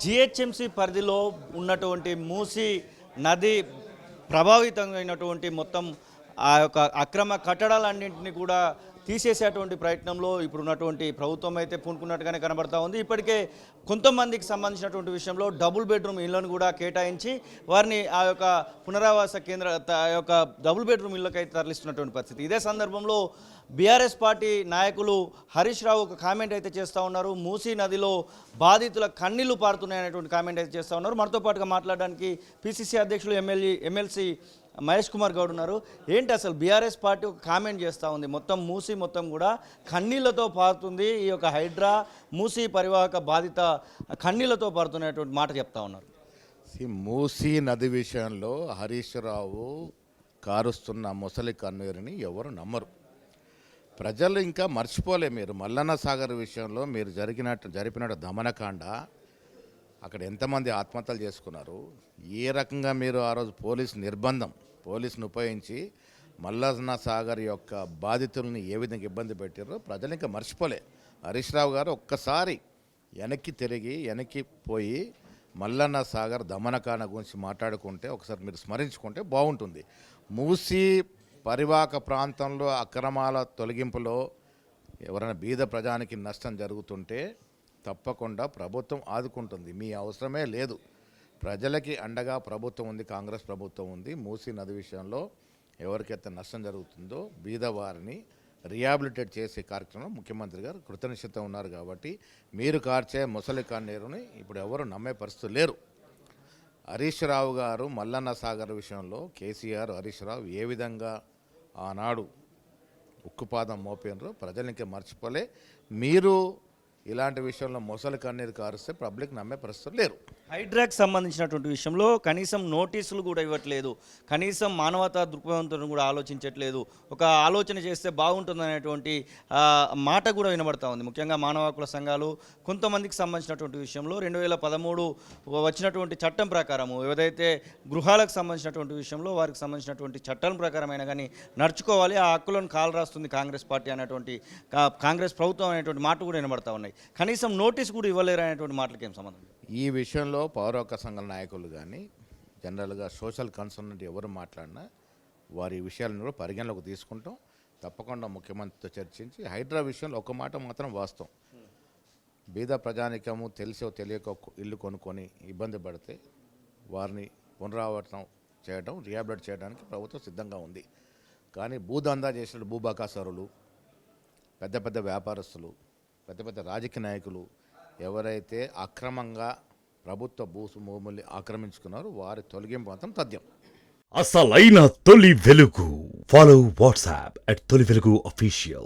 GHMC పరిధిలో ఉన్నటువంటి మూసీ నది ప్రభావితమైనటువంటి మొత్తం ఆ యొక్క అక్రమ కట్టడాలన్నింటినీ కూడా తీసేసేటువంటి ప్రయత్నంలో ఇప్పుడు ఉన్నటువంటి ప్రభుత్వం అయితే పూనుకున్నట్టుగానే కనబడతా ఉంది. ఇప్పటికే కొంతమందికి సంబంధించినటువంటి విషయంలో డబుల్ బెడ్రూమ్ ఇళ్లను కూడా కేటాయించి వారిని ఆ యొక్క పునరావాస కేంద్ర ఆ యొక్క డబుల్ బెడ్రూమ్ ఇళ్ళకి అయితే తరలిస్తున్నటువంటి పరిస్థితి. ఇదే సందర్భంలో బీఆర్ఎస్ పార్టీ నాయకులు హరీష్ రావు ఒక కామెంట్ అయితే చేస్తూ ఉన్నారు. మూసీ నదిలో బాధితుల కన్నీళ్లు పారుతున్నాయనేటువంటి కామెంట్ అయితే చేస్తూ ఉన్నారు. మనతో పాటుగా మాట్లాడడానికి పిసిసి అధ్యక్షులు ఎమ్మెల్సీ మహేష్ కుమార్ గౌడ్ ఉన్నారు. ఏంటి అసలు బీఆర్ఎస్ పార్టీ ఒక కామెంట్ చేస్తూ ఉంది, మొత్తం మూసీ మొత్తం కూడా కన్నీళ్లతో పారుతుంది, ఈ యొక్క హైడ్రా మూసీ పరివాహక బాధిత కన్నీళ్లతో పారుతున్నటువంటి మాట చెప్తా ఉన్నారు. మూసీ నది విషయంలో హరీష్ రావు కారుస్తున్న ముసలి కన్నీరుని ఎవరు నమ్మరు. ప్రజలు ఇంకా మర్చిపోలే. మీరు మల్లన్న సాగర్ విషయంలో మీరు జరిపినట్టు దమనకాండ, అక్కడ ఎంతమంది ఆత్మహత్యలు చేసుకున్నారు, ఏ రకంగా మీరు ఆ రోజు పోలీసును ఉపయోగించి మల్లన్న సాగర్ యొక్క బాధితుల్ని ఏ విధంగా ఇబ్బంది పెట్టారో ప్రజలు ఇంకా మర్చిపోలే. హరీష్ రావు గారు ఒక్కసారి వెనక్కి పోయి మల్లన్న సాగర్ దమనకాండ గురించి మాట్లాడుకుంటే, ఒకసారి మీరు స్మరించుకుంటే బాగుంటుంది. మూసీ పరివాహక ప్రాంతంలో అక్రమాల తొలగింపులో ఎవరైనా బీద ప్రజానికి నష్టం జరుగుతుంటే తప్పకుండా ప్రభుత్వం ఆదుకుంటుంది. మీ అవసరమే లేదు. ప్రజలకి అండగా ప్రభుత్వం ఉంది, కాంగ్రెస్ ప్రభుత్వం ఉంది. మూసీ నది విషయంలో ఎవరికైతే నష్టం జరుగుతుందో బీద వారిని రిహాబిలిటేట్ చేసే కార్యక్రమం ముఖ్యమంత్రి గారు కృతనిశ్చితం ఉన్నారు. కాబట్టి మీరు కార్చే ముసలి కన్నీరుని ఇప్పుడు ఎవరు నమ్మే పరిస్థితులు లేరు. హరీష్ రావు గారు మల్లన్న సాగర్ విషయంలో కేసీఆర్ హరీష్ రావు ఏ విధంగా ఆనాడు ఉక్కుపాదం మోపినరో ప్రజలు ఇంకా మర్చిపోలే. మీరు ఇలాంటి విషయంలో మొసలి కన్నీరు కారుస్తే పబ్లిక్ నమ్మే పరిస్థితులు లేరు. హైడ్రాకి సంబంధించినటువంటి విషయంలో కనీసం నోటీసులు కూడా ఇవ్వట్లేదు, కనీసం మానవతా దృక్పథంతో కూడా ఆలోచించట్లేదు. ఒక ఆలోచన చేస్తే బాగుంటుందనేటువంటి మాట కూడా వినబడతా ఉంది. ముఖ్యంగా మానవ హక్కుల సంఘాలు కొంతమందికి సంబంధించినటువంటి విషయంలో 2013 వచ్చినటువంటి చట్టం ప్రకారము ఏదైతే గృహాలకు సంబంధించినటువంటి విషయంలో వారికి సంబంధించినటువంటి చట్టం ప్రకారమైనా కానీ నడుచుకోవాలి, ఆ హక్కులను కాలు రాస్తుంది కాంగ్రెస్ పార్టీ అనేటువంటి కాంగ్రెస్ ప్రభుత్వం అనేటువంటి మాట కూడా వినబడతా ఉన్నాయి. కనీసం నోటీస్ కూడా ఇవ్వలేరు అనేటువంటి మాటలకి ఏం సంబంధం? ఈ విషయంలో పౌర హక్కు సంఘాల నాయకులు కానీ జనరల్గా సోషల్ కన్సర్న్ ఎవరు మాట్లాడినా వారి విషయాలను కూడా పరిగణలోకి తీసుకుంటాం. తప్పకుండా ముఖ్యమంత్రితో చర్చించి హైడ్రా విషయంలో ఒక మాట మాత్రం వాస్తవం. బీద ప్రజానికము తెలిసో తెలియక ఇల్లు కొనుక్కొని ఇబ్బంది పడితే వారిని పునరావృతం చేయడం, రిహాబిలిట్ చేయడానికి ప్రభుత్వం సిద్ధంగా ఉంది. కానీ భూదందా చేసిన భూబకాసరులు, పెద్ద పెద్ద వ్యాపారస్తులు, పెద్ద పెద్ద రాజకీయ నాయకులు ఎవరైతే అక్రమంగా ప్రభుత్వ భూముల్ని ఆక్రమించుకున్నారో వారి తొలగింపు మాత్రం తథ్యం. అసలైన తొలి వెలుగు. ఫాలో వాట్సాప్ @తొలి వెలుగు అఫీషియల్.